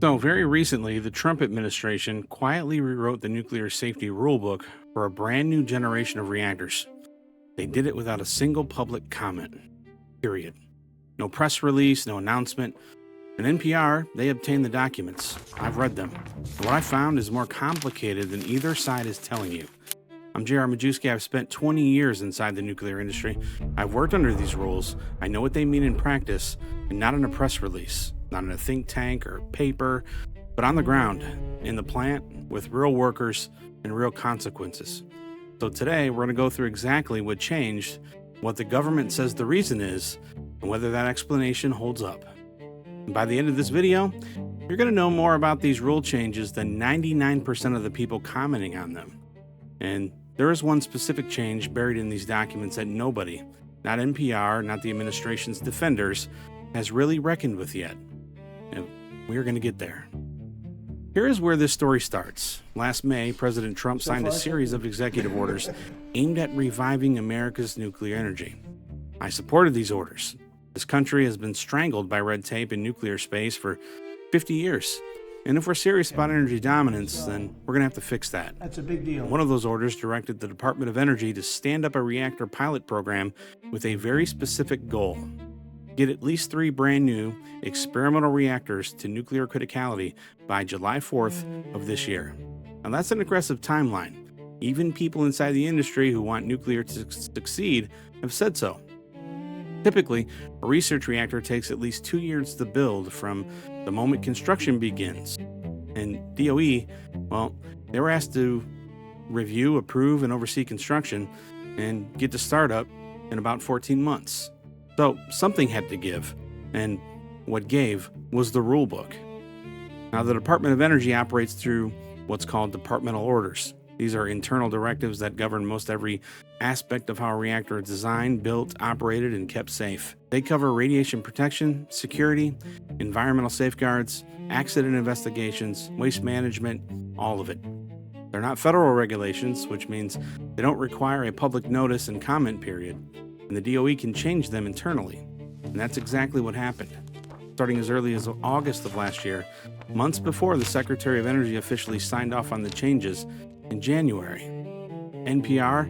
So, very recently, the Trump administration quietly rewrote the nuclear safety rulebook for a brand new generation of reactors. They did it without a single public comment. Period. No press release, no announcement. An NPR, they obtained the documents. I've read them. What I found is more complicated than either side is telling you. I'm J.R. Majewski. I've spent 20 years inside the nuclear industry. I've worked under these rules. I know what they mean in practice, and not in a press release, not in a think tank or paper, but on the ground, in the plant, with real workers and real consequences. So today, we're going to go through exactly what changed, what the government says the reason is, and whether that explanation holds up. And by the end of this video, you're going to know more about these rule changes than 99% of the people commenting on them. And there is one specific change buried in these documents that nobody, not NPR, not the administration's defenders, has really reckoned with yet. And we're going to get there. Here is where this story starts. Last May, President Trump signed a series of executive orders aimed at reviving America's nuclear energy. I supported these orders. This country has been strangled by red tape in nuclear space for 50 years. And if we're serious about energy dominance, then we're going to have to fix that. That's a big deal. One of those orders directed the Department of Energy to stand up a reactor pilot program with a very specific goal: get at least 3 brand new experimental reactors to nuclear criticality by July 4th of this year. Now that's an aggressive timeline. Even people inside the industry who want nuclear to succeed have said so. Typically, a research reactor takes at least 2 years to build from the moment construction begins. And DOE, well, they were asked to review, approve, and oversee construction and get to startup in about 14 months. So something had to give, and what gave was the rulebook. Now, the Department of Energy operates through what's called departmental orders. These are internal directives that govern most every aspect of how a reactor is designed, built, operated, and kept safe. They cover radiation protection, security, environmental safeguards, accident investigations, waste management, all of it. They're not federal regulations, which means they don't require a public notice and comment period, and the DOE can change them internally. And that's exactly what happened. Starting as early as August of last year, months before the Secretary of Energy officially signed off on the changes in January. NPR,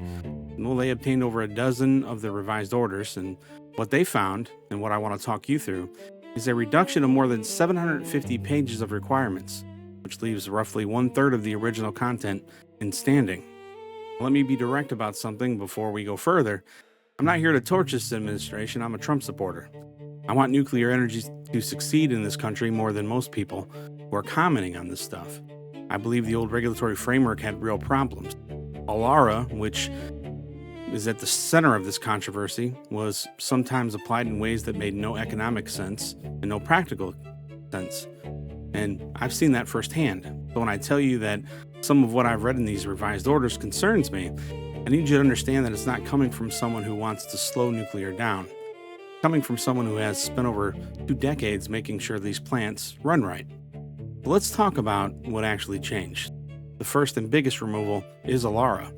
well, they obtained over a dozen of the revised orders, and what they found, and what I want to talk you through, is a reduction of more than 750 pages of requirements, which leaves roughly 1/3 of the original content in standing. Let me be direct about something before we go further. I'm not here to torch this administration. I'm a Trump supporter. I want nuclear energy to succeed in this country more than most people who are commenting on this stuff. I believe the old regulatory framework had real problems. ALARA, which is at the center of this controversy, was sometimes applied in ways that made no economic sense and no practical sense. And I've seen that firsthand. So when I tell you that some of what I've read in these revised orders concerns me, I need you to understand that it's not coming from someone who wants to slow nuclear down. It's coming from someone who has spent over 2 decades making sure these plants run right. But let's talk about what actually changed. The first and biggest removal is ALARA.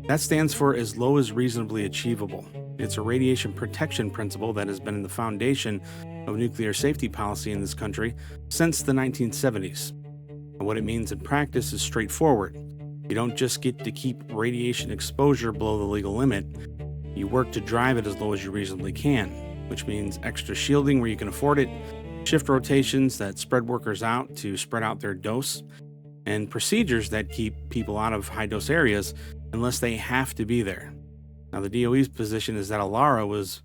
That stands for as low as reasonably achievable. It's a radiation protection principle that has been in the foundation of nuclear safety policy in this country since the 1970s. And what it means in practice is straightforward. You don't just get to keep radiation exposure below the legal limit. You work to drive it as low as you reasonably can, which means extra shielding where you can afford it, shift rotations that spread workers out to spread out their dose, and procedures that keep people out of high-dose areas unless they have to be there. Now, the DOE's position is that ALARA was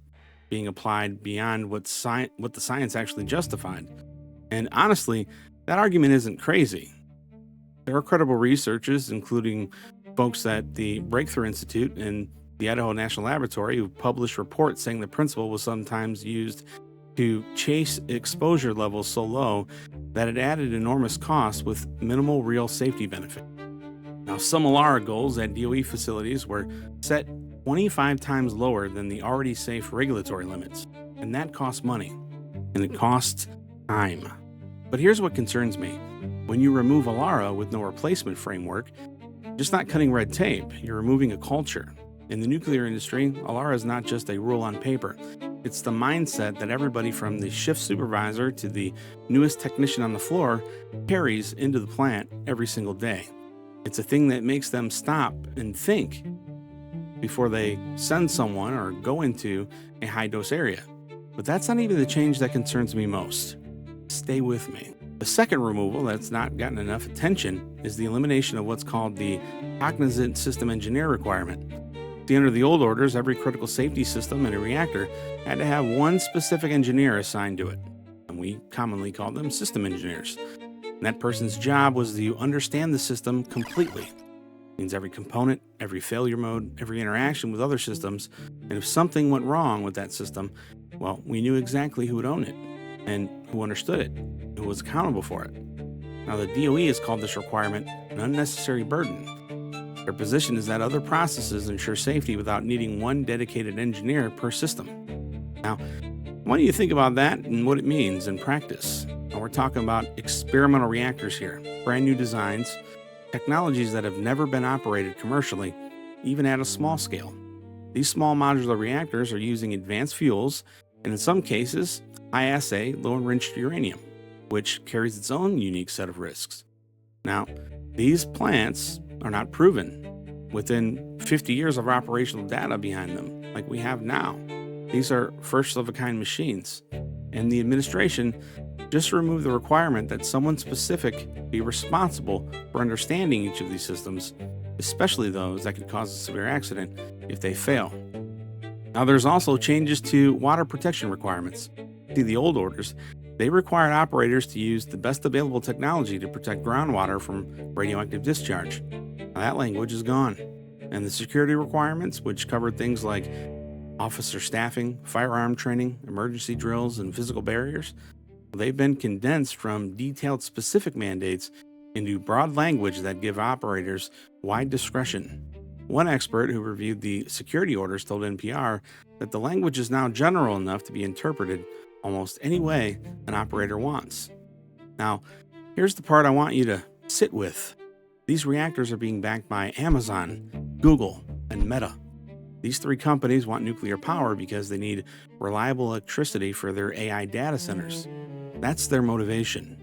being applied beyond what the science actually justified. And honestly, that argument isn't crazy. There are credible researchers, including folks at the Breakthrough Institute and the Idaho National Laboratory, who published reports saying the principle was sometimes used to chase exposure levels so low that it added enormous costs with minimal real safety benefit. Now, some ALARA goals at DOE facilities were set 25 times lower than the already safe regulatory limits, and that costs money, and it costs time. But here's what concerns me. When you remove ALARA with no replacement framework, you're just not cutting red tape, you're removing a culture. In the nuclear industry, ALARA is not just a rule on paper. It's the mindset that everybody from the shift supervisor to the newest technician on the floor carries into the plant every single day. It's a thing that makes them stop and think before they send someone or go into a high-dose area. But that's not even the change that concerns me most. Stay with me. The second removal that's not gotten enough attention is the elimination of what's called the Cognizant System Engineer requirement. See, under the old orders, every critical safety system in a reactor had to have one specific engineer assigned to it, and we commonly called them system engineers. And that person's job was to understand the system completely. It means every component, every failure mode, every interaction with other systems, and if something went wrong with that system, well, we knew exactly who would own it, and who understood it, who was accountable for it. Now, the DOE has called this requirement an unnecessary burden. Their position is that other processes ensure safety without needing one dedicated engineer per system. Now, what do you think about that and what it means in practice? Now, we're talking about experimental reactors here, brand new designs, technologies that have never been operated commercially, even at a small scale. These small modular reactors are using advanced fuels, and in some cases, high-assay, low-enriched uranium, which carries its own unique set of risks. Now, these plants are not proven within 50 years of operational data behind them, like we have now. These are first-of-a-kind machines, and the administration just removed the requirement that someone specific be responsible for understanding each of these systems, especially those that could cause a severe accident if they fail. Now, there's also changes to water protection requirements. See, the old orders, they required operators to use the best available technology to protect groundwater from radioactive discharge. Now, that language is gone, and the security requirements, which covered things like officer staffing, firearm training, emergency drills, and physical barriers, they've been condensed from detailed specific mandates into broad language that give operators wide discretion. One expert who reviewed the security orders told NPR that the language is now general enough to be interpreted almost any way an operator wants. Now, here's the part I want you to sit with. These reactors are being backed by Amazon, Google, and Meta. These three companies want nuclear power because they need reliable electricity for their AI data centers. That's their motivation.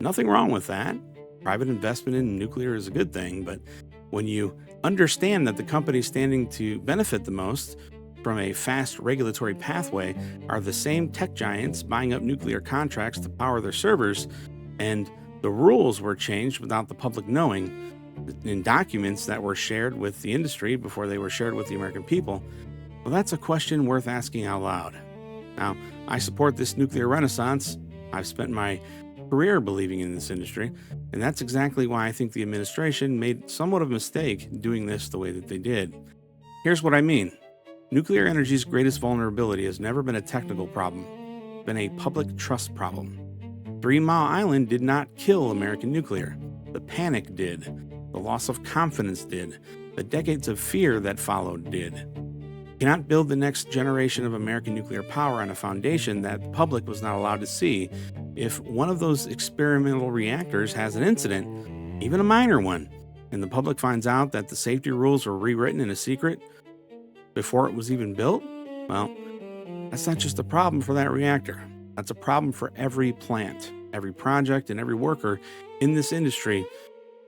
Nothing wrong with that. Private investment in nuclear is a good thing, but when you understand that the companies standing to benefit the most from a fast regulatory pathway are the same tech giants buying up nuclear contracts to power their servers, and the rules were changed without the public knowing in documents that were shared with the industry before they were shared with the American people, well, that's a question worth asking out loud. Now, I support this nuclear renaissance. I've spent my career believing in this industry, and that's exactly why I think the administration made somewhat of a mistake doing this the way that they did. Here's what I mean. Nuclear energy's greatest vulnerability has never been a technical problem, it's been a public trust problem. 3 Mile Island did not kill American nuclear. The panic did. The loss of confidence did. The decades of fear that followed did. You cannot build the next generation of American nuclear power on a foundation that the public was not allowed to see. If one of those experimental reactors has an incident, even a minor one, and the public finds out that the safety rules were rewritten in a secret before it was even built, well, that's not just a problem for that reactor. That's a problem for every plant, every project, and every worker in this industry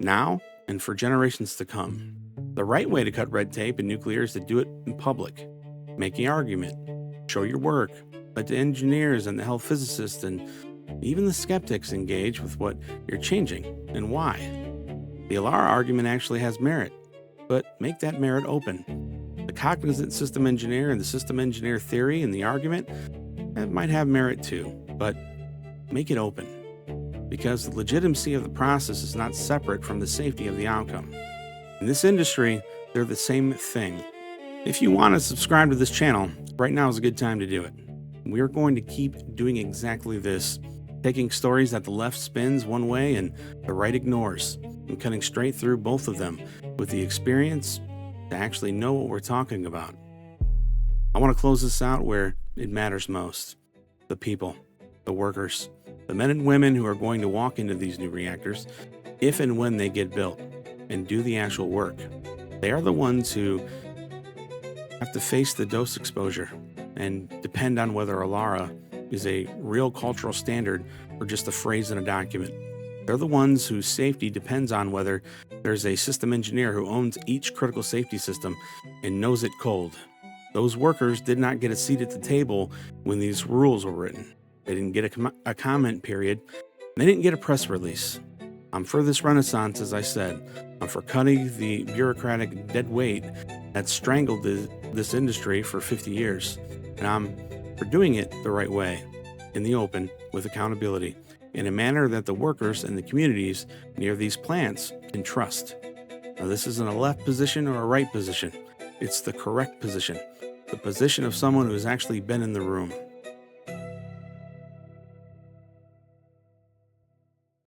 now and for generations to come. The right way to cut red tape in nuclear is to do it in public. Make the argument, show your work, let the engineers and the health physicists and even the skeptics engage with what you're changing and why. The ALARA argument actually has merit, but make that merit open. The Cognizant System Engineer and the System Engineer theory and the argument that might have merit too, but make it open, because the legitimacy of the process is not separate from the safety of the outcome. In this industry, they're the same thing. If you want to subscribe to this channel, right now is a good time to do it. We're going to keep doing exactly this, taking stories that the left spins one way and the right ignores, and cutting straight through both of them with the experience to actually know what we're talking about. I want to close this out where it matters most. The people, the workers, the men and women who are going to walk into these new reactors, if and when they get built, and do the actual work. They are the ones who have to face the dose exposure, and depend on whether ALARA is a real cultural standard or just a phrase in a document. They're the ones whose safety depends on whether there's a system engineer who owns each critical safety system and knows it cold. Those workers did not get a seat at the table when these rules were written. They didn't get a comment period. They didn't get a press release. I'm for this renaissance, as I said. I'm for cutting the bureaucratic dead weight that strangled this industry for 50 years. And I'm for doing it the right way, in the open, with accountability, in a manner that the workers and the communities near these plants can trust. Now, this isn't a left position or a right position. It's the correct position, the position of someone who has actually been in the room.